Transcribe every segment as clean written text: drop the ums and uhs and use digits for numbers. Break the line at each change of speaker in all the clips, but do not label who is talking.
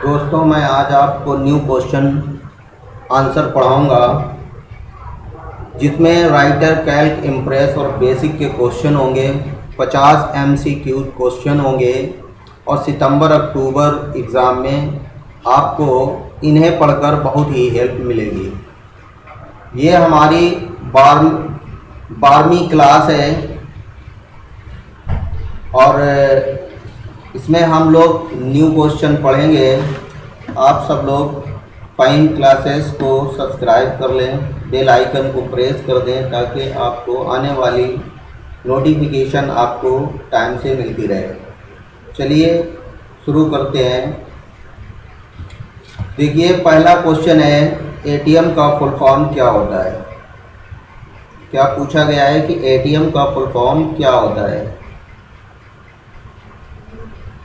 दोस्तों, मैं आज आपको न्यू क्वेश्चन आंसर पढ़ाऊंगा जिसमें राइटर, कैल्क, इम्प्रेस और बेसिक के क्वेश्चन होंगे। 50 MCQ क्वेश्चन होंगे और सितंबर अक्टूबर एग्ज़ाम में आपको इन्हें पढ़कर बहुत ही हेल्प मिलेगी। ये हमारी 12वीं क्लास है और इसमें हम लोग न्यू क्वेश्चन पढ़ेंगे। आप सब लोग फाइन क्लासेस को सब्सक्राइब कर लें, बेल आइकन को प्रेस कर दें ताकि आपको आने वाली नोटिफिकेशन आपको टाइम से मिलती रहे। चलिए शुरू करते हैं। देखिए, पहला क्वेश्चन है, एटीएम का फुल फॉर्म क्या होता है। क्या पूछा गया है कि एटीएम का फुल फॉर्म क्या होता है।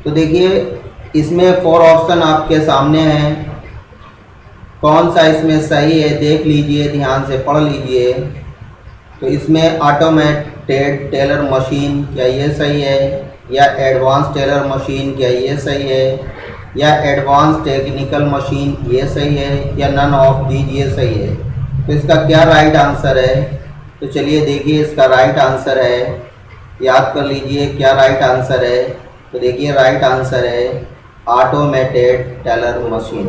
तो देखिए, इसमें 4 ऑप्शन आपके सामने हैं। कौन सा इसमें सही है देख लीजिए, ध्यान से पढ़ लीजिए। तो इसमें ऑटोमेटेड टेलर मशीन, क्या ये सही है, या एडवांस टेलर मशीन, क्या ये सही है, या एडवांस टेक्निकल मशीन, ये सही है, या नन ऑफ दीज, ये सही है। तो इसका क्या राइट आंसर है। तो चलिए देखिए, इसका राइट आंसर है, याद कर लीजिए क्या राइट आंसर है। तो देखिए, राइट आंसर है ऑटोमेटेड टेलर मशीन।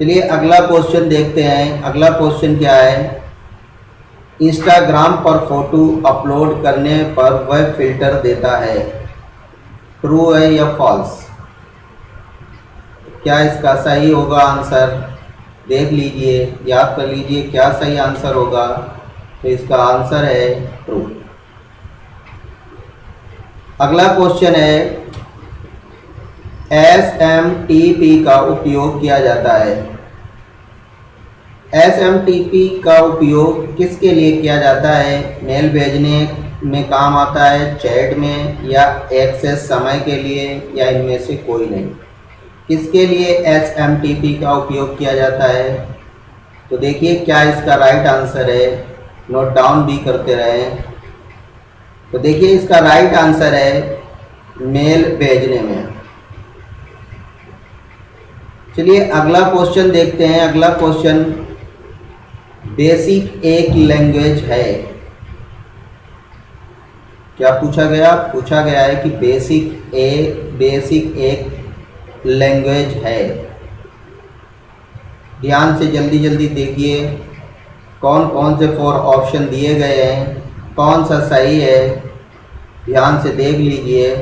चलिए अगला क्वेश्चन देखते हैं। अगला क्वेश्चन क्या है, इंस्टाग्राम पर फोटो अपलोड करने पर वह फिल्टर देता है। ट्रू है या फॉल्स। क्या इसका सही होगा आंसर, देख लीजिए, याद कर लीजिए क्या सही आंसर होगा। तो इसका आंसर है ट्रू। अगला क्वेश्चन है, SMTP का उपयोग किया जाता है। SMTP का उपयोग किसके लिए किया जाता है। मेल भेजने में काम आता है, चैट में, या एक्सेस समय के लिए, या इनमें से कोई नहीं। किसके लिए SMTP का उपयोग किया जाता है। तो देखिए क्या इसका राइट आंसर है, नोट डाउन भी करते रहें। तो देखिए इसका राइट आंसर है मेल भेजने में। चलिए अगला क्वेश्चन देखते हैं। अगला क्वेश्चन, बेसिक एक लैंग्वेज है। क्या पूछा गया। पूछा गया है कि बेसिक एक लैंग्वेज है। ध्यान से जल्दी जल्दी देखिए कौन कौन से 4 ऑप्शन दिए गए हैं, कौन सा सही है, ध्यान से देख लीजिए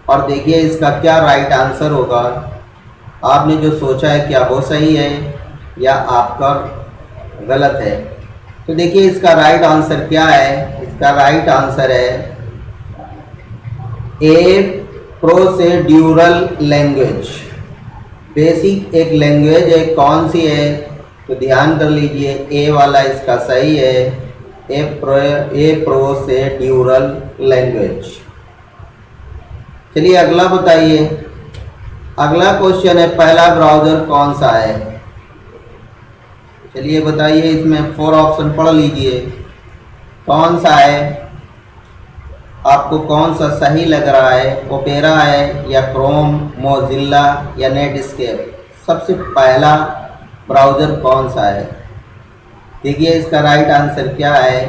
और देखिए इसका क्या राइट आंसर होगा। आपने जो सोचा है क्या वो सही है या आपका गलत है। तो देखिए इसका राइट आंसर क्या है। इसका राइट आंसर है ए प्रोसीड्यूरल लैंग्वेज। बेसिक एक लैंग्वेज है, कौन सी है। तो ध्यान कर लीजिए, ए वाला इसका सही है, ए प्रोसीड्यूरल लैंग्वेज। चलिए अगला बताइए। अगला क्वेश्चन है, पहला ब्राउज़र कौन सा है। चलिए बताइए, इसमें 4 ऑप्शन पढ़ लीजिए, कौन सा है, आपको कौन सा सही लग रहा है। ओपेरा है, या क्रोम, मोजिल्ला, या नेटस्केप। सबसे पहला ब्राउज़र कौन सा है। देखिए इसका राइट आंसर क्या है।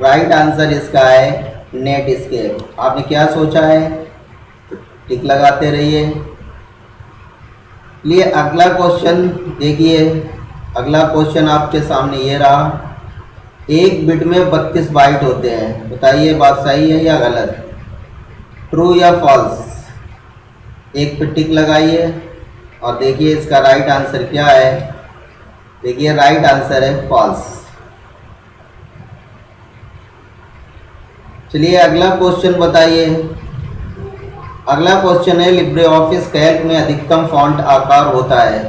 राइट आंसर इसका है नेटस्केप। आपने क्या सोचा है, टिक लगाते रहिए। लिए अगला क्वेश्चन देखिए। अगला क्वेश्चन आपके सामने ये रहा, एक बिट में 32 बाइट होते हैं। बताइए बात सही है या गलत, ट्रू या फॉल्स। एक पे टिक लगाइए और देखिए इसका राइट आंसर क्या है। देखिए राइट आंसर है फॉल्स। चलिए अगला क्वेश्चन बताइए। अगला क्वेश्चन है, लिब्रे ऑफिस कैल्क में अधिकतम फॉन्ट आकार होता है।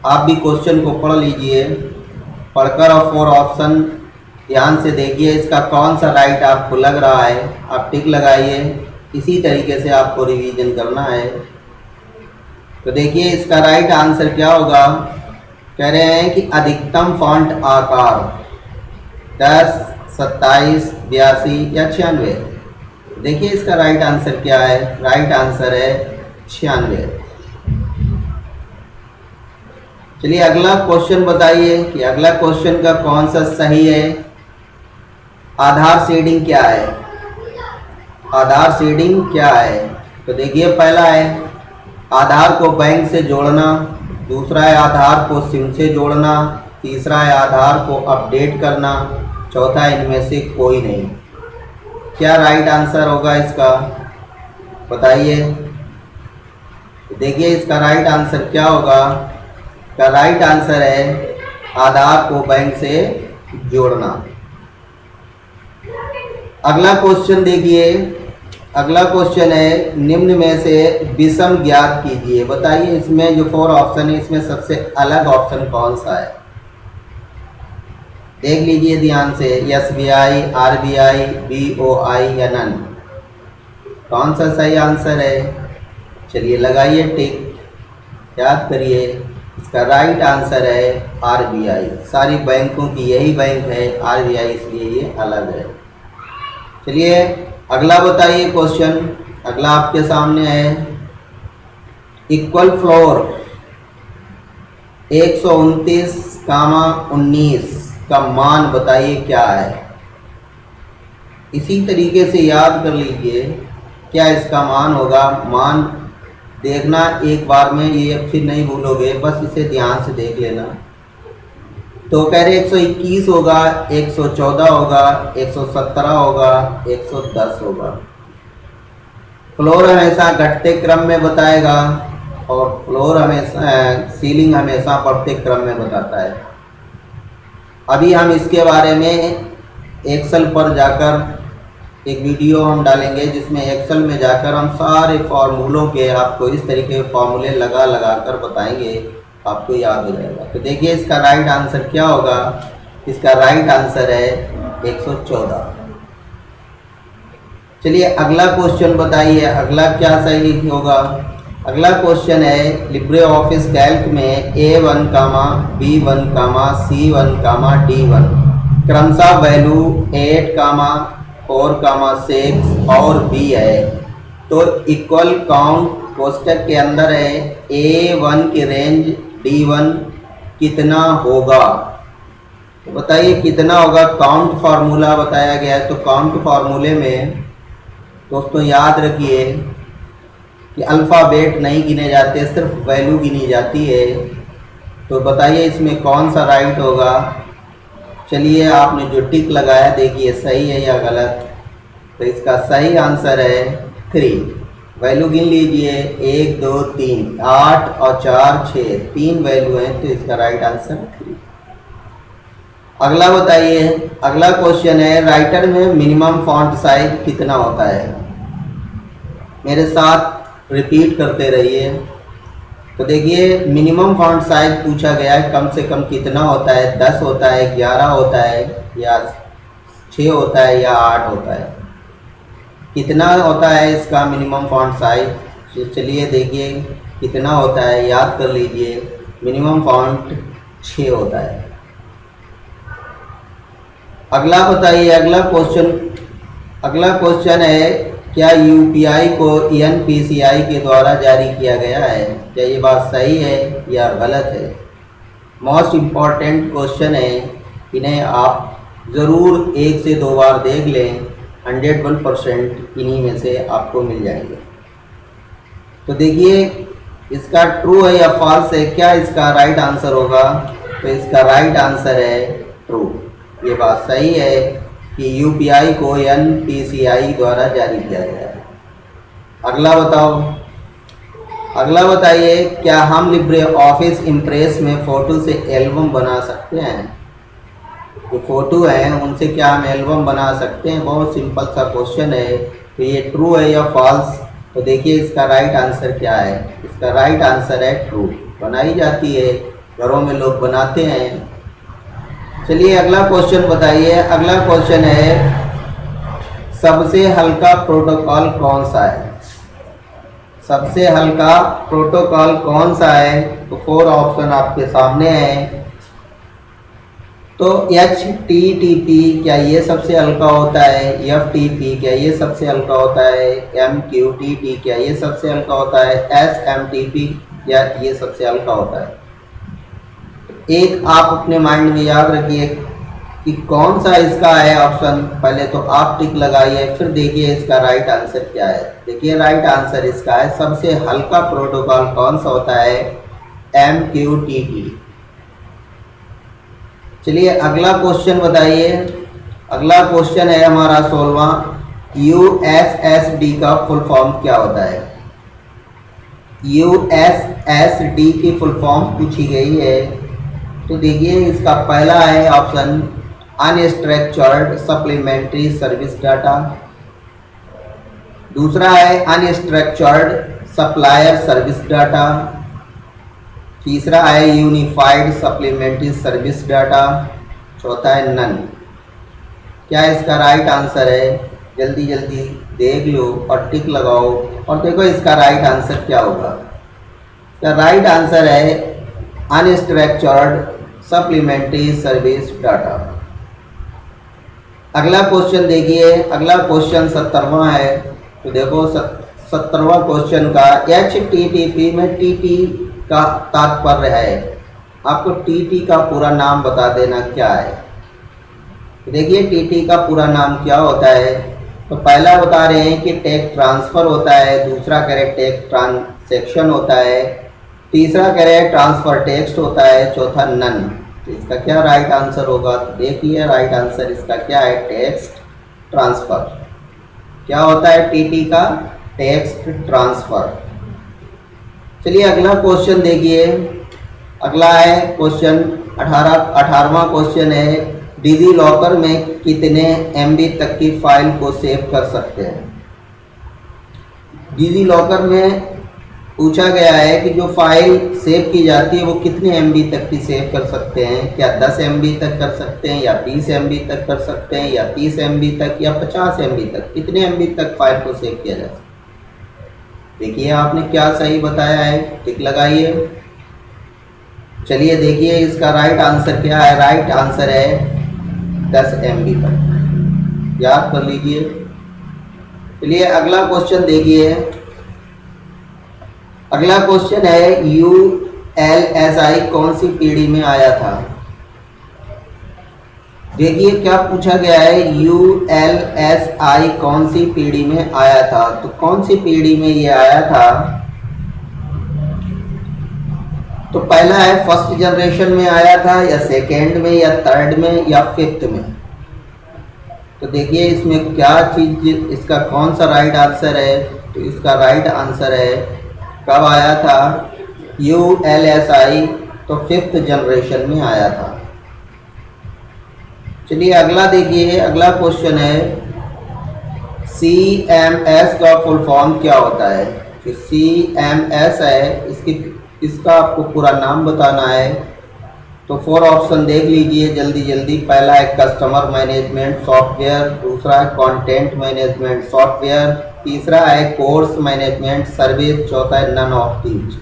आप भी क्वेश्चन को पढ़ लीजिए, पढ़कर और 4 ऑप्शन ध्यान से देखिए इसका कौन सा राइट आपको लग रहा है। आप टिक लगाइए, इसी तरीके से आपको रिवीजन करना है। तो देखिए इसका राइट आंसर क्या होगा। कह रहे हैं कि अधिकतम फॉन्ट आकार 10, 27, 82 या 96। देखिए इसका राइट आंसर क्या है, राइट आंसर है 96। चलिए अगला क्वेश्चन बताइए कि अगला क्वेश्चन का कौन सा सही है। आधार सीडिंग क्या है, आधार सीडिंग क्या है। तो देखिए पहला है आधार को बैंक से जोड़ना, दूसरा है आधार को सिम से जोड़ना, तीसरा है आधार को अपडेट करना, चौथा इनमें से कोई नहीं। क्या राइट आंसर होगा इसका, बताइए। देखिए इसका राइट आंसर क्या होगा, का राइट आंसर है आधार को बैंक से जोड़ना। अगला क्वेश्चन देखिए, अगला क्वेश्चन है निम्न में से विषम ज्ञात कीजिए। बताइए इसमें जो 4 ऑप्शन है इसमें सबसे अलग ऑप्शन कौन सा है। देख लीजिए ध्यान से, SBI, RBI, BOI या नन, कौन सा सही आंसर है। चलिए लगाइए टिक, याद करिए। इसका राइट आंसर है RBI। सारी बैंकों की यही बैंक है RBI, इसलिए ये अलग है। चलिए अगला बताइए क्वेश्चन, अगला आपके सामने है इक्वल फ्लोर 129, का मान बताइए क्या है। इसी तरीके से याद कर लीजिए क्या इसका मान होगा। मान देखना एक बार में, ये फिर नहीं भूलोगे, बस इसे ध्यान से देख लेना। तो कह रहे 121 होगा, 114 होगा, 117 होगा, 110 होगा। फ्लोर हमेशा घटते क्रम में बताएगा और फ्लोर हमेशा सीलिंग हमेशा बढ़ते क्रम में बताता है। अभी हम इसके बारे में एक्सेल पर जाकर एक वीडियो हम डालेंगे जिसमें एक्सेल में जाकर हम सारे फार्मूलों के आपको इस तरीके के फार्मूले लगा लगा कर बताएंगे, आपको याद हो जाएगा। तो देखिए इसका राइट आंसर क्या होगा, इसका राइट आंसर है 114। चलिए अगला क्वेश्चन बताइए, अगला क्या सही होगा। अगला क्वेश्चन है लिब्रे ऑफिस कैल्क में A1, B1, C1, D1 क्रमशः वैल्यू 8, 4, 6 और B है। तो इक्वल काउंट कोष्टक के अंदर है A1 की रेंज D1 कितना होगा। तो बताइए कितना होगा। काउंट फार्मूला बताया गया है, तो काउंट फार्मूले में दोस्तों याद रखिए कि अल्फ़ाबेट नहीं गिने जाते, सिर्फ वैल्यू गिनी जाती है। तो बताइए इसमें कौन सा राइट होगा। चलिए आपने जो टिक लगाया देखिए सही है या गलत। तो इसका सही आंसर है 3। वैल्यू गिन लीजिए 1, 2, 3, 8 और 4, 6, 3 वैल्यू हैं, तो इसका राइट आंसर 3। अगला बताइए, अगला क्वेश्चन है राइटर में मिनिमम फॉन्ट साइज कितना होता है। मेरे साथ रिपीट करते रहिए। तो देखिए मिनिमम फॉन्ट साइज पूछा गया है, कम से कम कितना होता है। 10 होता है, 11 होता है, या 6 होता है, या 8 होता है। कितना होता है इसका मिनिमम फॉन्ट साइज। चलिए देखिए कितना होता है, याद कर लीजिए। मिनिमम फॉन्ट 6 होता है। अगला बताइए, अगला क्वेश्चन है क्या UPI को NPCI के द्वारा जारी किया गया है। क्या ये बात सही है या गलत है। मोस्ट इम्पॉर्टेंट क्वेश्चन है, इन्हें आप ज़रूर 1 से 2 बार देख लें, 101% इन्हीं में से आपको मिल जाएंगे। तो देखिए इसका ट्रू है या फॉल्स है, क्या इसका राइट आंसर होगा। तो इसका राइट आंसर है ट्रू। ये बात सही है कि UPI को NPCI द्वारा जारी किया गया है। अगला बताओ, अगला बताइए क्या हम लिब्रे ऑफिस इम्प्रेस में फ़ोटो से एल्बम बना सकते हैं। जो फ़ोटो हैं उनसे क्या हम एल्बम बना सकते हैं। बहुत सिंपल सा क्वेश्चन है। तो ये ट्रू है या फॉल्स। तो देखिए इसका राइट आंसर क्या है। इसका राइट आंसर है ट्रू। बनाई जाती है, घरों में लोग बनाते हैं। चलिए अगला क्वेश्चन बताइए। अगला क्वेश्चन है सबसे हल्का प्रोटोकॉल कौन सा है। सबसे हल्का प्रोटोकॉल कौन सा है। तो 4 ऑप्शन आपके सामने हैं। तो HTTP क्या ये सबसे हल्का होता है, FTP क्या ये सबसे हल्का होता है, MQTT क्या ये सबसे हल्का होता है, SMTP या ये सबसे हल्का होता है। एक आप अपने माइंड में याद रखिए कि कौन सा इसका है ऑप्शन। पहले तो आप टिक लगाइए, फिर देखिए इसका राइट आंसर क्या है। देखिए राइट आंसर इसका है सबसे हल्का प्रोटोकॉल कौन सा होता है, MQTT। चलिए अगला क्वेश्चन बताइए। अगला क्वेश्चन है हमारा 16वां, USSD का फुल फॉर्म क्या होता है। USSD की फुल फॉर्म पूछी गई है। तो देखिए इसका पहला है option unstructured supplementary service data, दूसरा है अनस्ट्रक्चर्ड सप्लायर सर्विस डाटा, तीसरा है यूनिफाइड सप्लीमेंट्री सर्विस डाटा, चौथा है नन। क्या इसका राइट आंसर है, जल्दी जल्दी देख लो और टिक लगाओ और देखो इसका राइट आंसर क्या होगा। इसका राइट आंसर है अनस्ट्रक्चर्ड सप्लीमेंट्री सर्विस डाटा। अगला क्वेश्चन देखिए, अगला क्वेश्चन 17वां है। तो देखो 17वां क्वेश्चन का HTTP में TT का तात्पर्य है। आपको TT का पूरा नाम बता देना क्या है। देखिए TT का पूरा नाम क्या होता है। तो पहला बता रहे हैं कि टेक ट्रांसफ़र होता है, दूसरा कह रहे टेक ट्रांजैक्शन होता है, तीसरा कह रहे ट्रांसफ़र टेक्स्ट होता है, चौथा नन। तो इसका क्या राइट आंसर होगा। तो देखिए राइट आंसर इसका क्या है, टेक्स्ट ट्रांसफ़र। क्या होता है TT का, टेक्स्ट ट्रांसफ़र। चलिए अगला क्वेश्चन देखिए। अगला है क्वेश्चन 18वां क्वेश्चन है, डिजी लॉकर में कितने MB तक की फाइल को सेव कर सकते हैं। डिजी लॉकर में पूछा गया है कि जो फाइल सेव की जाती है वो कितने MB तक की सेव कर सकते हैं। क्या 10 MB तक कर सकते हैं, या 20 MB तक कर सकते हैं, या 30 MB तक, या 50 MB तक, कितने MB तक फाइल को सेव किया जा सकता है। देखिए आपने क्या सही बताया है, टिक लगाइए। चलिए देखिए इसका राइट आंसर क्या है। राइट आंसर है 10 MB तक, याद कर लीजिए। चलिए अगला क्वेश्चन देखिए। अगला क्वेश्चन है ULSI कौन सी पीढ़ी में आया था। देखिए क्या पूछा गया है, ULSI कौन सी पीढ़ी में आया था। तो कौन सी पीढ़ी में ये आया था। तो पहला है फर्स्ट जनरेशन में आया था, या सेकेंड में, या थर्ड में, या फिफ्थ में। तो देखिए इसमें क्या चीज, इसका कौन सा राइट आंसर है। तो इसका राइट आंसर है कब आया था ULSI, तो फिफ्थ जनरेशन में आया था। चलिए अगला देखिए। अगला क्वेश्चन है CMS का फुल फॉर्म क्या होता है। जो CMS है इसका आपको पूरा नाम बताना है। तो 4 ऑप्शन देख लीजिए जल्दी जल्दी। पहला है कस्टमर मैनेजमेंट सॉफ्टवेयर, दूसरा है कंटेंट मैनेजमेंट सॉफ्टवेयर, तीसरा है कोर्स मैनेजमेंट सर्विस, चौथा है नन ऑफ दीज।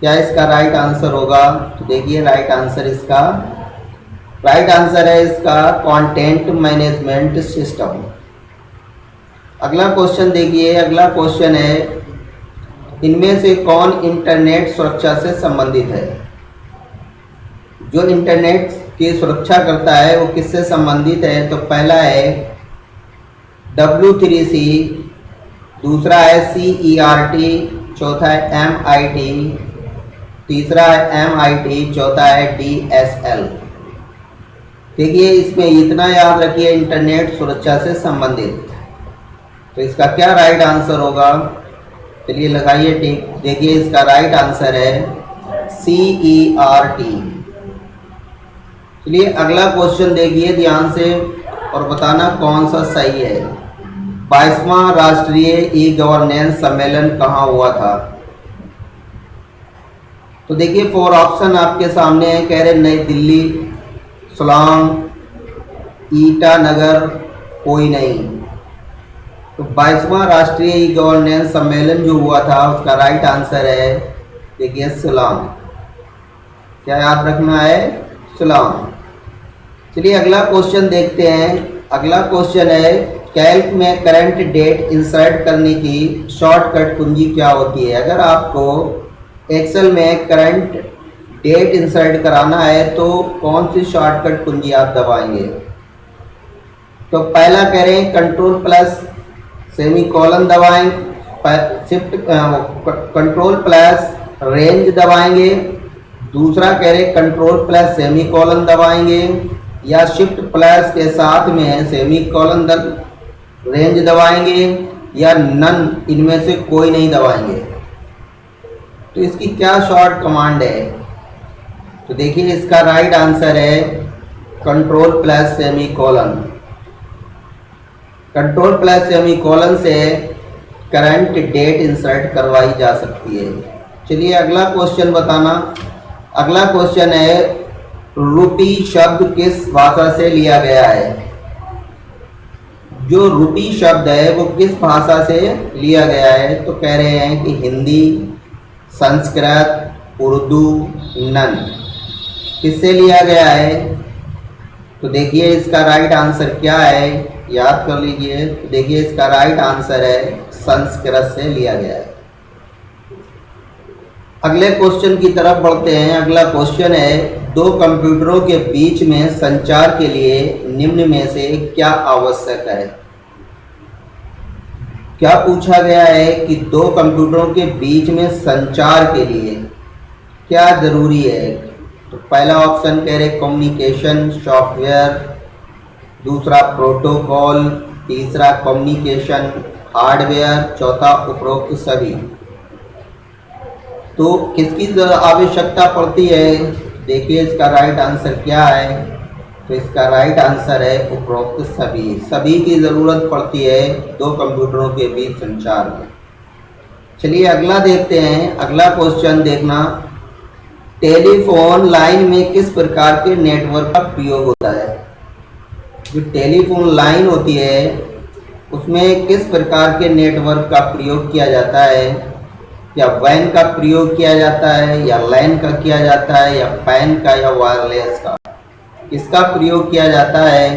क्या इसका राइट आंसर होगा। तो देखिए राइट आंसर है इसका कंटेंट मैनेजमेंट सिस्टम। अगला क्वेश्चन देखिए। अगला क्वेश्चन है इनमें से कौन इंटरनेट सुरक्षा से संबंधित है। जो इंटरनेट की सुरक्षा करता है वो किससे संबंधित है। तो पहला है W3C, दूसरा है CERT, चौथा है MIT, तीसरा है MIT, चौथा है DSL। देखिए इसमें इतना याद रखिए, इंटरनेट सुरक्षा से संबंधित। तो इसका क्या राइट आंसर होगा। चलिए लगाइए टिक। देखिए इसका राइट आंसर है CERT। चलिए अगला क्वेश्चन देखिए ध्यान से और बताना कौन सा सही है। 22वां राष्ट्रीय ई गवर्नेंस सम्मेलन कहाँ हुआ था। तो देखिए 4 ऑप्शन आपके सामने है। कह रहे नई दिल्ली, शिलांग, ईटानगर, कोई नहीं। तो 22वां राष्ट्रीय ई गवर्नेंस सम्मेलन जो हुआ था उसका राइट आंसर है देखिए शिलांग। क्या याद रखना है, शिलांग। चलिए अगला क्वेश्चन देखते हैं। अगला क्वेश्चन है कैल्क में करंट डेट इंसर्ट करने की शॉर्टकट कुंजी क्या होती है। अगर आपको एक्सेल में करंट डेट इंसर्ट कराना है तो कौन सी शॉर्टकट कुंजी आप दबाएंगे। तो पहला कह रहे हैं कंट्रोल प्लस सेमीकोलन दबाएं, शिफ्ट कंट्रोल प्लस रेंज दबाएंगे। दूसरा कह रहे कंट्रोल प्लस सेमीकोलन दबाएंगे या शिफ्ट प्लस के साथ में सेमीकोलन रेंज दबाएंगे या नन, इनमें से कोई नहीं दबाएंगे। तो इसकी क्या शॉर्ट कमांड है। तो देखिए इसका राइट आंसर है control plus semicolon. Control plus semicolon से करंट डेट इंसर्ट करवाई जा सकती है। चलिए अगला क्वेश्चन बताना। अगला क्वेश्चन है रुपी शब्द किस भाषा से लिया गया है। जो रुपी शब्द है वो किस भाषा से लिया गया है। तो कह रहे हैं कि हिंदी, संस्कृत, उर्दू, नन, किससे लिया गया है। तो देखिए इसका राइट आंसर क्या है, याद कर लीजिए। तो देखिए इसका राइट आंसर है संस्कृत से लिया गया है। अगले क्वेश्चन की तरफ बढ़ते हैं। अगला क्वेश्चन है दो कंप्यूटरों के बीच में संचार के लिए निम्न में से क्या आवश्यक है। क्या पूछा गया है कि दो कंप्यूटरों के बीच में संचार के लिए क्या जरूरी है। तो पहला ऑप्शन कह रहे कम्युनिकेशन सॉफ्टवेयर, दूसरा प्रोटोकॉल, तीसरा कम्युनिकेशन हार्डवेयर, चौथा उपरोक्त सभी। तो किसकी आवश्यकता पड़ती है। देखिए इसका राइट आंसर क्या है। तो इसका राइट आंसर है उपरोक्त सभी। सभी की ज़रूरत पड़ती है दो कंप्यूटरों के बीच संचार में। चलिए अगला देखते हैं। अगला क्वेश्चन देखना, टेलीफोन लाइन में किस प्रकार के नेटवर्क का प्रयोग होता है। जो टेलीफोन लाइन होती है उसमें किस प्रकार के नेटवर्क का प्रयोग किया जाता है। या वैन का प्रयोग किया जाता है या लैन का किया जाता है या पैन का या वायरलेस का, किसका प्रयोग किया जाता है।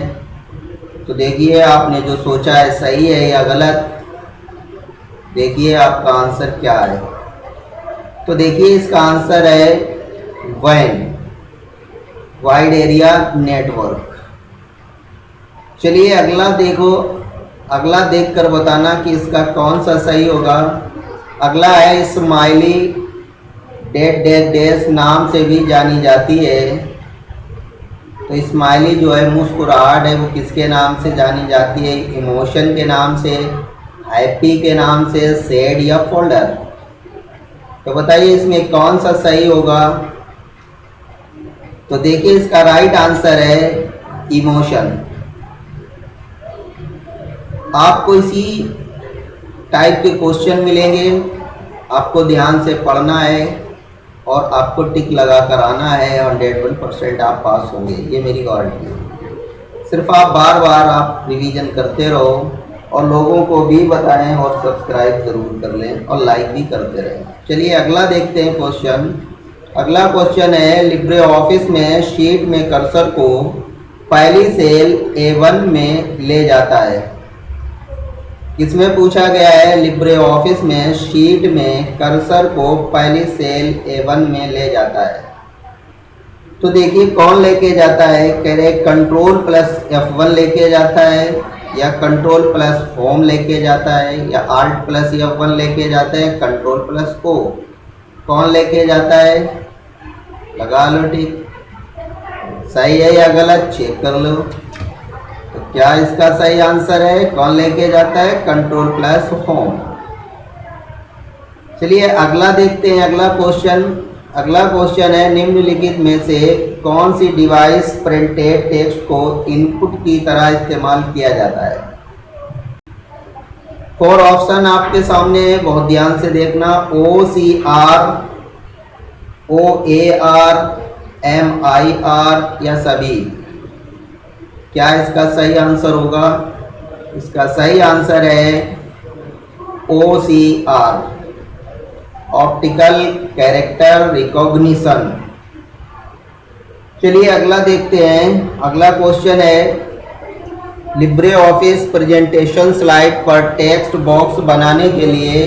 तो देखिए आपने जो सोचा है सही है या गलत। देखिए आपका आंसर क्या है। तो देखिए इसका आंसर है वैन, वाइड एरिया नेटवर्क। चलिए अगला देखो, अगला देखकर बताना कि इसका कौन सा सही होगा। अगला है स्माइली डेट डेट डैश नाम से भी जानी जाती है। तो स्माइली जो है मुस्कुराहट है वो किसके नाम से जानी जाती है। इमोशन के नाम से, हैप्पी के नाम से, सैड या फोल्डर। तो बताइए इसमें कौन सा सही होगा। तो देखिए इसका राइट आंसर है इमोशन। आपको इसी टाइप के क्वेश्चन मिलेंगे, आपको ध्यान से पढ़ना है और आपको टिक लगा कर आना है। 101% आप पास होंगे, ये मेरी गारंटी है। सिर्फ आप बार बार आप रिवीजन करते रहो और लोगों को भी बताएं और सब्सक्राइब ज़रूर कर लें और लाइक भी करते रहें। चलिए अगला देखते हैं क्वेश्चन। अगला क्वेश्चन है लिब्रे ऑफिस में शीट में कर्सर को पहली सेल A1 में ले जाता है। किसमें पूछा गया है। लिब्रे ऑफिस में शीट में कर्सर को पहली सेल A1 में ले जाता है। तो देखिए कौन लेके जाता है। कह रहे कंट्रोल प्लस F1 लेके जाता है या कंट्रोल प्लस होम लेके जाता है या आल्ट प्लस F1 लेके जाता है, कंट्रोल प्लस O। कौन लेके जाता है, लगा लो टिक। सही है या गलत चेक कर लो। तो क्या इसका सही आंसर है, कौन लेके जाता है, कंट्रोल प्लस होम। चलिए अगला देखते हैं। अगला क्वेश्चन है निम्नलिखित में से कौन सी डिवाइस प्रिंटेड टेक्स्ट को इनपुट की तरह इस्तेमाल किया जाता है। 4 ऑप्शन आपके सामने है, बहुत ध्यान से देखना। OCR, OAR, MIR या सभी। क्या इसका सही आंसर होगा। इसका सही आंसर है OCR, ऑप्टिकल कैरेक्टर रिकॉग्निशन। चलिए अगला देखते हैं। अगला क्वेश्चन है, लिब्रे ऑफिस प्रेजेंटेशन स्लाइड पर टेक्स्ट बॉक्स बनाने के लिए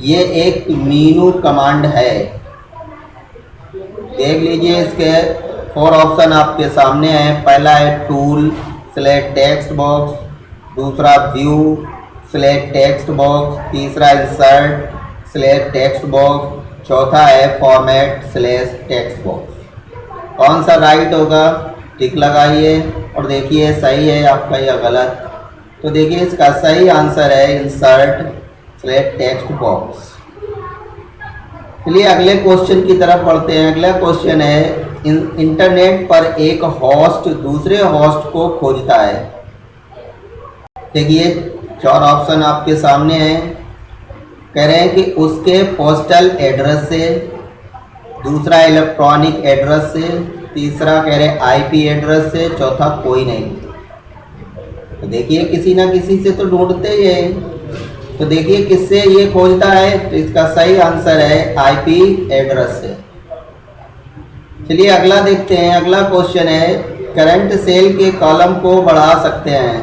ये एक मेनू कमांड है। देख लीजिए, इसके 4 ऑप्शन आपके सामने हैं। पहला है टूल सेलेक्ट टेक्स्ट बॉक्स, दूसरा व्यू सेलेक्ट टेक्स्ट बॉक्स, तीसरा इंसर्ट सेलेक्ट टेक्स्ट बॉक्स, चौथा है फॉर्मेट स्लैश टेक्स्ट बॉक्स। कौन सा राइट होगा, टिक लगाइए और देखिए सही है आपका या गलत। तो देखिए इसका सही आंसर है इंसर्ट सेलेक्ट टेक्स्ट बॉक्स। चलिए अगले क्वेश्चन की तरफ बढ़ते हैं। अगला क्वेश्चन है, इंटरनेट पर एक होस्ट दूसरे होस्ट को खोजता है। देखिए 4 ऑप्शन आपके सामने हैं। कह रहे हैं कि उसके पोस्टल एड्रेस से, दूसरा इलेक्ट्रॉनिक एड्रेस से, तीसरा कह रहे आईपी एड्रेस से, चौथा कोई नहीं। तो देखिए किसी ना किसी से तो ढूंढते ही है। तो देखिए किससे ये खोजता है, तो इसका सही आंसर है आईपी एड्रेस से। चलिए अगला देखते हैं। अगला क्वेश्चन है, करंट सेल के कॉलम को बढ़ा सकते हैं।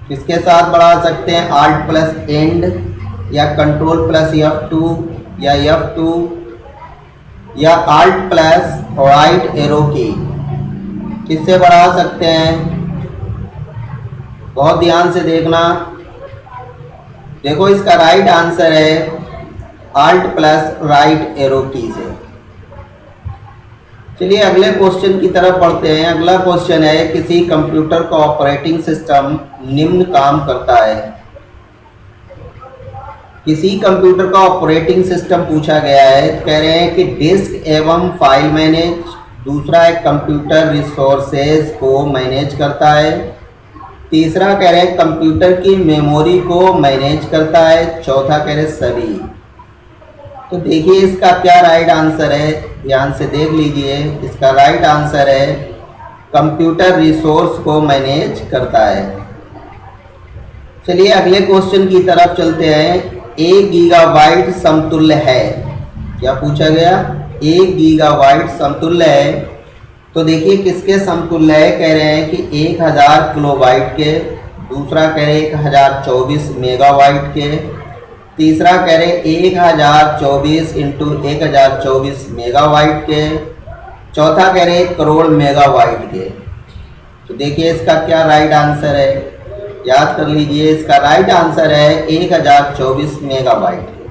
किसके साथ बढ़ा सकते हैं, Alt प्लस एंड या कंट्रोल प्लस F2 या F2 या Alt प्लस राइट एरो की, किससे बढ़ा सकते हैं। बहुत ध्यान से देखना। देखो इसका राइट आंसर है Alt प्लस राइट एरो की से। चलिए अगले क्वेश्चन की तरफ बढ़ते हैं। अगला क्वेश्चन है, किसी कंप्यूटर का ऑपरेटिंग सिस्टम निम्न काम करता है। किसी कंप्यूटर का ऑपरेटिंग सिस्टम पूछा गया है। कह रहे हैं कि डिस्क एवं फाइल मैनेज, दूसरा है कंप्यूटर रिसोर्सेज को मैनेज करता है, तीसरा कह रहे हैं कंप्यूटर की मेमोरी को मैनेज करता है, चौथा कह रहे सभी। तो देखिए इसका क्या राइट आंसर है, ध्यान से देख लीजिए। इसका राइट आंसर है कंप्यूटर रिसोर्स को मैनेज करता है। चलिए अगले क्वेश्चन की तरफ चलते हैं। 1 गीगाबाइट समतुल्य है। क्या पूछा गया, 1 गीगाबाइट समतुल्य है। तो देखिए किसके समतुल्य है। कह रहे हैं कि 1000 किलोबाइट के, दूसरा कह रहे 1024 मेगाबाइट के, तीसरा कह रहे 1024 इंटू 1024 मेगाबाइट के, चौथा कह रहे 1 करोड़ मेगाबाइट के। तो देखिए इसका क्या राइट आंसर है, याद कर लीजिए। इसका राइट आंसर है 1024 मेगाबाइट के।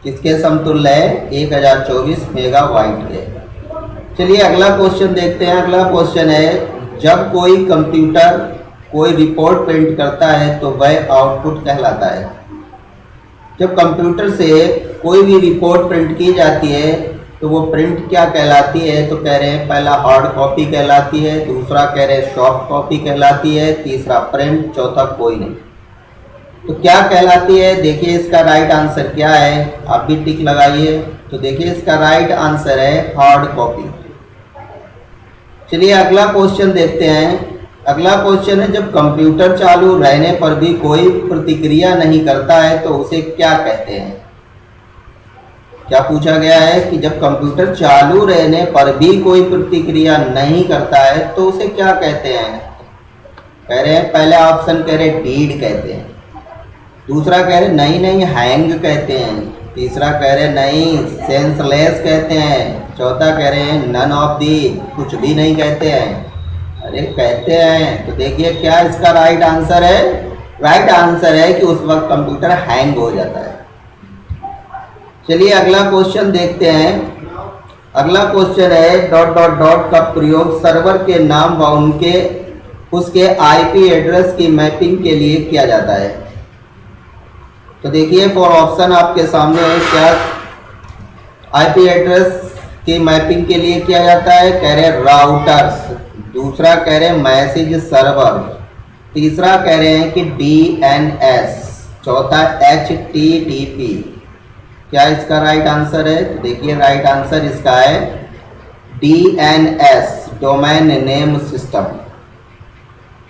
किसके समतुल्य है, 1024 मेगाबाइट के। चलिए अगला क्वेश्चन देखते हैं। अगला क्वेश्चन है, जब कोई कंप्यूटर कोई रिपोर्ट प्रिंट करता है तो वह आउटपुट कहलाता है। जब कंप्यूटर से कोई भी रिपोर्ट प्रिंट की जाती है तो वो प्रिंट क्या कहलाती है। तो कह रहे हैं पहला हार्ड कॉपी कहलाती है, दूसरा कह रहे हैं सॉफ्ट कॉपी कहलाती है, तीसरा प्रिंट, चौथा कोई नहीं। तो क्या कहलाती है। देखिए इसका राइट आंसर क्या है, आप भी टिक लगाइए। तो देखिए इसका राइट आंसर है हार्ड कॉपी। चलिए अगला क्वेश्चन देखते हैं। अगला क्वेश्चन है, जब कंप्यूटर चालू रहने पर भी कोई प्रतिक्रिया नहीं करता है तो उसे क्या कहते हैं। क्या पूछा गया है कि जब कंप्यूटर चालू रहने पर भी कोई प्रतिक्रिया नहीं करता है तो उसे क्या कहते हैं। कह रहे हैं पहले ऑप्शन कह रहे डीड कहते हैं, दूसरा कह रहे नहीं हैंग कहते हैं, तीसरा कह रहे नहीं सेंसलेस कहते हैं, चौथा कह रहे हैं नन ऑफ दी, कुछ भी नहीं कहते हैं। अरे कहते हैं। तो देखिए क्या इसका राइट आंसर है। राइट आंसर है कि उस वक्त कंप्यूटर हैंग हो जाता है। चलिए अगला क्वेश्चन देखते हैं। अगला क्वेश्चन है, डॉट डॉट डॉट का प्रयोग सर्वर के नाम व उसके आईपी एड्रेस की मैपिंग के लिए किया जाता है। तो देखिए 4 ऑप्शन आपके सामने है। क्या आईपी एड्रेस की मैपिंग के लिए किया जाता है। कह रहे राउटर्स, दूसरा कह रहे हैं मैसेज सर्वर, तीसरा कह रहे हैं कि DNS, चौथा HTTP। क्या इसका राइट आंसर है। तो देखिए राइट आंसर इसका है DNS, डोमेन नेम सिस्टम।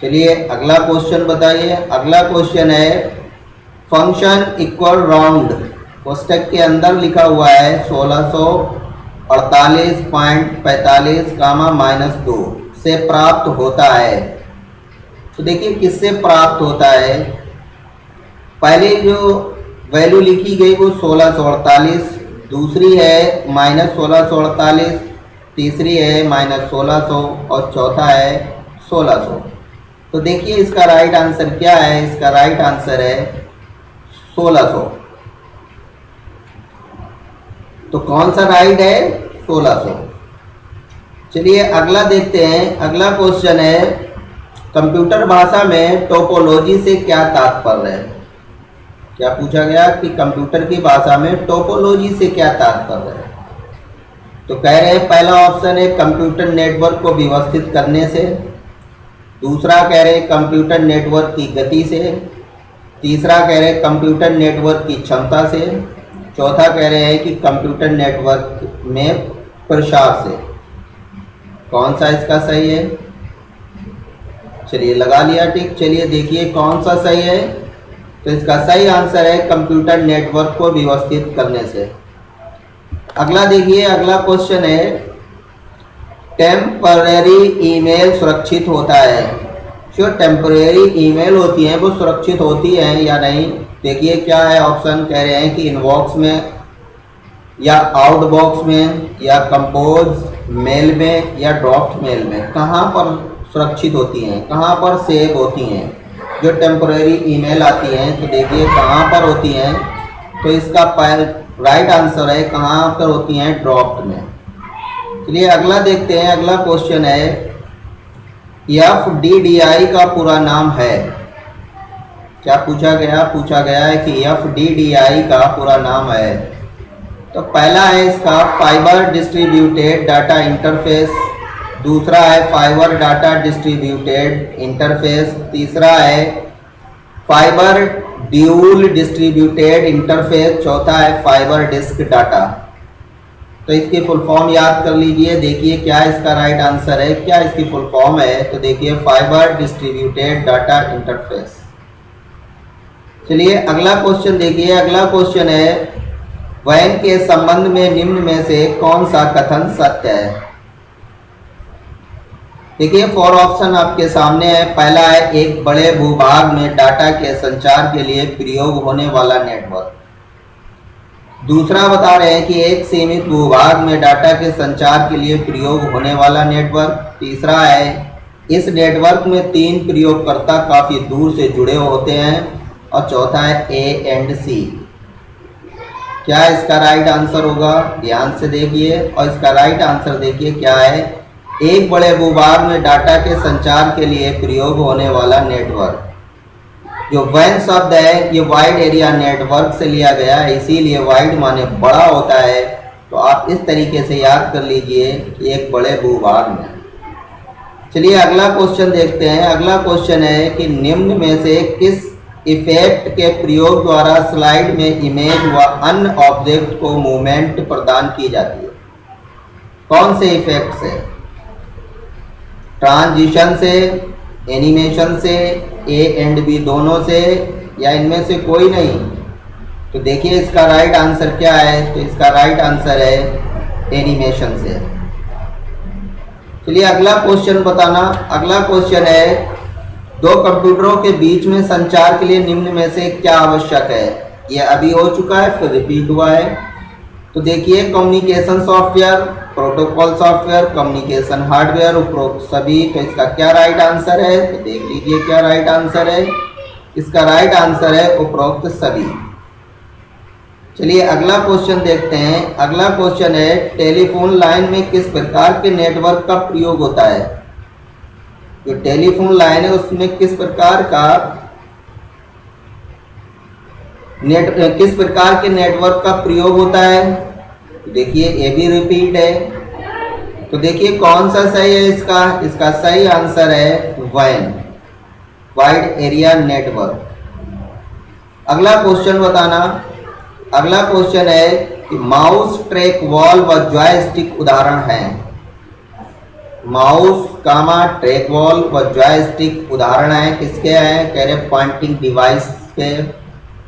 चलिए अगला क्वेश्चन बताइए। अगला क्वेश्चन है, फंक्शन इक्वल राउंड कोष्टक के अंदर लिखा हुआ है 1600 48.45 -2 से प्राप्त होता है। तो देखिए किससे प्राप्त होता है, पहले जो वैल्यू लिखी गई वो 1648, दूसरी है -1648, तीसरी है -1600 और चौथा है 1600। तो देखिए इसका राइट आंसर क्या है, इसका राइट आंसर है 1600। तो कौन सा राइट है, 1600। चलिए अगला देखते हैं। अगला क्वेश्चन है, कंप्यूटर भाषा में टोपोलॉजी से क्या तात्पर्य है। क्या पूछा गया कि कंप्यूटर की भाषा में टोपोलॉजी से क्या तात्पर्य है। तो कह रहे हैं पहला ऑप्शन है कंप्यूटर नेटवर्क को व्यवस्थित करने से, दूसरा कह रहे हैं कंप्यूटर नेटवर्क की गति से, तीसरा कह रहे हैं कंप्यूटर नेटवर्क की क्षमता से, चौथा कह रहे हैं कि कंप्यूटर नेटवर्क में प्रसार से। कौन सा इसका सही है, चलिए लगा लिया टिक। चलिए देखिए कौन सा सही है। तो इसका सही आंसर है कंप्यूटर नेटवर्क को व्यवस्थित करने से। अगला देखिए, अगला क्वेश्चन है, टेम्पररी ईमेल सुरक्षित होता है। जो टेम्परेरी ईमेल होती हैं वो सुरक्षित होती हैं या नहीं। देखिए क्या है ऑप्शन, कह रहे हैं कि इनबॉक्स में या आउटबॉक्स में या कंपोज मेल में या ड्रॉफ्ट मेल में। कहाँ पर सुरक्षित होती हैं, कहाँ पर सेव होती हैं जो टेम्परेरी ईमेल आती हैं। तो देखिए कहाँ पर होती हैं, तो इसका राइट आंसर है कहाँ पर होती हैं, ड्रॉफ्ट में। चलिए अगला देखते हैं। अगला क्वेश्चन है, FDDI का पूरा नाम है। क्या पूछा गया, पूछा गया है कि FDDI का पूरा नाम है। तो पहला है इसका फाइबर डिस्ट्रीब्यूटेड डाटा इंटरफेस, दूसरा है फाइबर डाटा डिस्ट्रीब्यूटेड इंटरफेस, तीसरा है फाइबर ड्यूल डिस्ट्रीब्यूटेड इंटरफेस, चौथा है फाइबर डिस्क डाटा। तो इसकी फुल फॉर्म याद कर लीजिए। देखिए क्या इसका राइट आंसर है, क्या इसकी फुल फॉर्म है। तो देखिए फाइबर डिस्ट्रीब्यूटेड डाटा इंटरफेस। चलिए अगला क्वेश्चन देखिए। अगला क्वेश्चन है, वैन के संबंध में निम्न में से कौन सा कथन सत्य है। देखिए 4 ऑप्शन आपके सामने है। पहला है एक बड़े भूभाग में डाटा के संचार के लिए प्रयोग होने वाला नेटवर्क। दूसरा बता रहे हैं कि एक सीमित भूभाग में डाटा के संचार के लिए प्रयोग होने वाला नेटवर्क। तीसरा है इस नेटवर्क में 3 प्रयोगकर्ता काफ़ी दूर से जुड़े होते हैं। और चौथा है A एंड C। क्या इसका राइट आंसर होगा, ध्यान से देखिए। और इसका राइट आंसर देखिए क्या है, एक बड़े भूभाग में डाटा के संचार के लिए प्रयोग होने वाला नेटवर्क। जो वैन शब्द है ये वाइड एरिया नेटवर्क से लिया गया है, इसीलिए वाइड माने बड़ा होता है। तो आप इस तरीके से याद कर लीजिए कि एक बड़े भूभाग में। चलिए अगला क्वेश्चन देखते हैं। अगला क्वेश्चन है कि निम्न में से किस इफेक्ट के प्रयोग द्वारा स्लाइड में इमेज व अन्य ऑब्जेक्ट को मूवमेंट प्रदान की जाती है। कौन से इफेक्ट से, ट्रांजिशन से, एनिमेशन से, A एंड B दोनों से, या इनमें से कोई नहीं। तो देखिए इसका राइट आंसर क्या है। तो इसका राइट आंसर है एनिमेशन से। चलिए अगला क्वेश्चन बताना। अगला क्वेश्चन है, दो कंप्यूटरों के बीच में संचार के लिए निम्न में से क्या आवश्यक है। यह अभी हो चुका है, फिर रिपीट हुआ है। तो देखिए communication software, protocol software, communication hardware, उपरोक्त सभी। तो इसका क्या राइट आंसर है, तो देख लीजिए क्या राइट आंसर है। इसका राइट आंसर है उपरोक्त सभी। चलिए अगला क्वेश्चन देखते हैं। अगला क्वेश्चन है, टेलीफोन लाइन में किस प्रकार के नेटवर्क का प्रयोग होता है। जो टेलीफोन लाइन है उसमें किस प्रकार के नेटवर्क का प्रयोग होता है। देखिए ये भी रिपीट है। तो देखिए कौन सा सही है इसका सही आंसर है वैन, वाइड एरिया नेटवर्क। अगला क्वेश्चन बताना। अगला क्वेश्चन है कि माउस, ट्रैक वॉल व जॉयस्टिक उदाहरण हैं। माउस कामा ट्रैक वॉल व जॉयस्टिक उदाहरण है किसके हैं, कह रहे पॉइंटिंग डिवाइस के।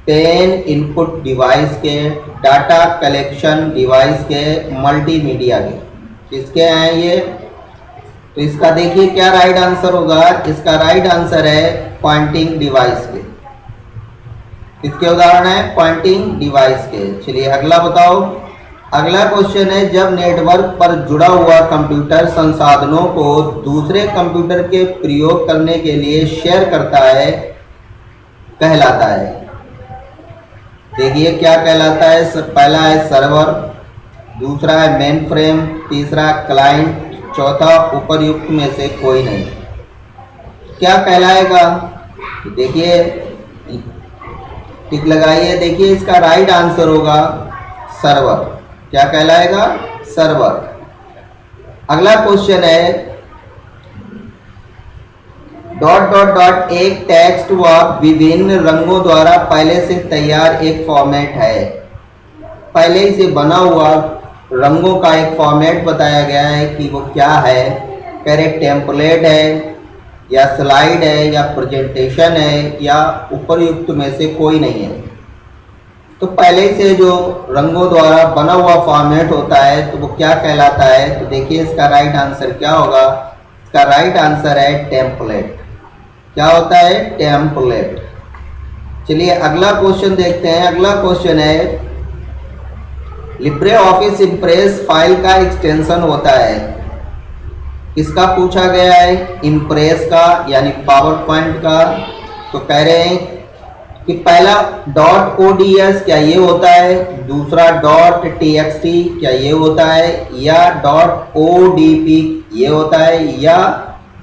10 इनपुट डिवाइस के, डाटा कलेक्शन डिवाइस के, मल्टीमीडिया के, किसके हैं ये? तो इसका देखिए क्या राइट आंसर होगा। इसका राइट आंसर है पॉइंटिंग डिवाइस के। किसके उदाहरण है? पॉइंटिंग डिवाइस के। चलिए अगला बताओ। अगला क्वेश्चन है, जब नेटवर्क पर जुड़ा हुआ कंप्यूटर संसाधनों को दूसरे कंप्यूटर के प्रयोग करने के लिए शेयर करता है, कहलाता है। देखिए क्या कहलाता है। पहला है सर्वर, दूसरा है मेन फ्रेम, तीसरा क्लाइंट, चौथा उपरयुक्त में से कोई नहीं। क्या कहलाएगा? देखिए टिक लगाइए। देखिए इसका राइट आंसर होगा सर्वर। क्या कहलाएगा? सर्वर। अगला क्वेश्चन है, डॉट डॉट डॉट एक टेक्स्ट व विभिन्न रंगों द्वारा पहले से तैयार एक फॉर्मेट है। पहले ही से बना हुआ रंगों का एक फॉर्मेट बताया गया है कि वो क्या है। कह रहे टेम्पलेट है, या स्लाइड है, या प्रेजेंटेशन है, या उपरयुक्त में से कोई नहीं है। तो पहले से जो रंगों द्वारा बना हुआ फॉर्मेट होता है तो वो क्या कहलाता है? तो देखिए इसका राइट आंसर क्या होगा। इसका राइट आंसर है टेम्पलेट। क्या होता है? टेम्पलेट। चलिए अगला क्वेश्चन देखते हैं। अगला क्वेश्चन है, लिब्रे ऑफिस इम्प्रेस फाइल का एक्सटेंशन होता है। किसका पूछा गया है? इम्प्रेस का, यानी पावर पॉइंट का। तो कह रहे हैं कि पहला डॉट ओडीएस क्या ये होता है, दूसरा डॉट टीएक्सटी क्या ये होता है, या डॉट ओडीपी ये होता है, या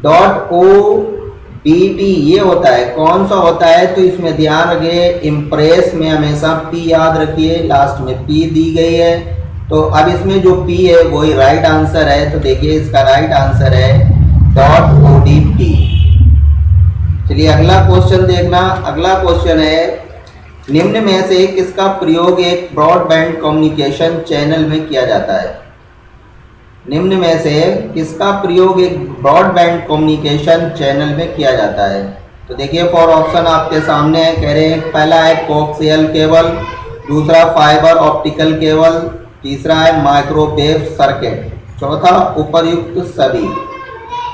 डॉट ओडीटी ये होता है। कौन सा होता है? तो इसमें ध्यान रखिए, इम्प्रेस में हमेशा पी याद रखिए, लास्ट में पी दी गई है। तो अब इसमें जो पी है वही राइट आंसर है। तो देखिए इसका राइट आंसर है डॉट ओडीपी। चलिए अगला क्वेश्चन देखना। अगला क्वेश्चन है, निम्न में से किसका प्रयोग एक ब्रॉडबैंड कम्युनिकेशन चैनल में किया जाता है? निम्न में से किसका प्रयोग एक ब्रॉडबैंड कम्युनिकेशन चैनल में किया जाता है? तो देखिए फॉर ऑप्शन आपके सामने है। कह रहे हैं पहला है कोक्सियल केबल, दूसरा फाइबर ऑप्टिकल केबल, तीसरा है माइक्रोवेव सर्किट, चौथा उपरयुक्त सभी।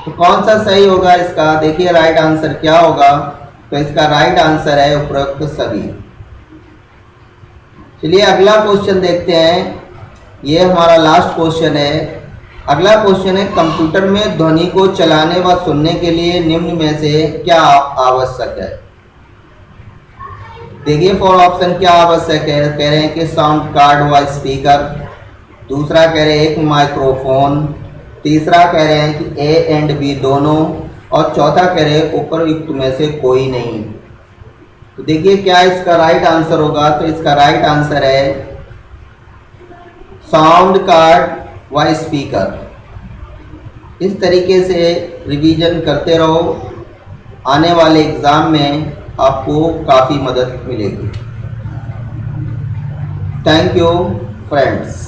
तो कौन सा सही होगा इसका? देखिए राइट आंसर क्या होगा। तो इसका राइट आंसर है उपरोक्त सभी। चलिए अगला क्वेश्चन देखते हैं। ये हमारा लास्ट क्वेश्चन है। अगला क्वेश्चन है, कंप्यूटर में ध्वनि को चलाने व सुनने के लिए निम्न में से क्या आवश्यक है? देखिए फॉर ऑप्शन क्या आवश्यक है। कह रहे हैं कि साउंड कार्ड व स्पीकर, दूसरा कह रहे हैं एक माइक्रोफोन, तीसरा कह रहे हैं कि ए एंड बी दोनों, और चौथा कह रहे हैं उपरयुक्त में से कोई नहीं। तो देखिए क्या इसका राइट आंसर होगा। तो इसका राइट आंसर है साउंड कार्ड व स्पीकर। इस तरीके से रिवीजन करते रहो, आने वाले एग्ज़ाम में आपको काफ़ी मदद मिलेगी। Thank you friends.